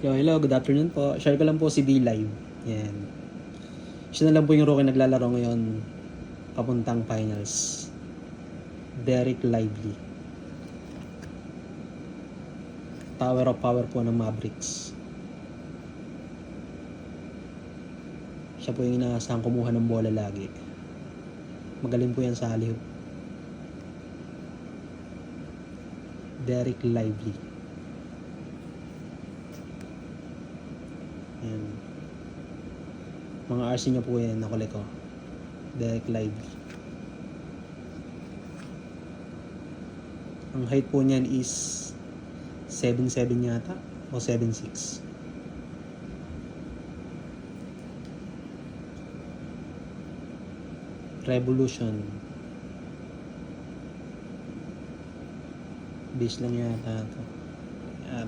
Hello, good afternoon po. Share ko lang po si D-Live. Yan. Siya na lang po yung rookie naglalaro ngayon papuntang finals. Derek Lively. Tower of Power po ng Mavericks. Siya po yung inaasahang kumuha ng bola lagi. Magaling po yan sa alley-oop. Derek Lively. Yan. Mga RC niya po yan, nakulit ko. Derek Lively. Ang height po niyan is 7'7" yata o 7'6". Revolution. Base lang yata ito.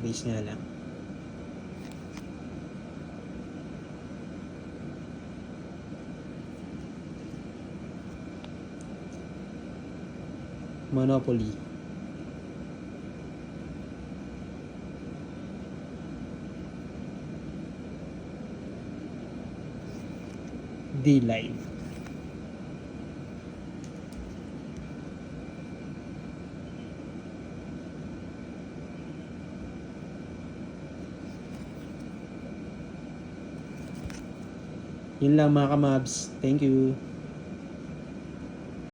Base nga lang. Monopoly. D-Live. Yun lang mga kamabs. Thank you.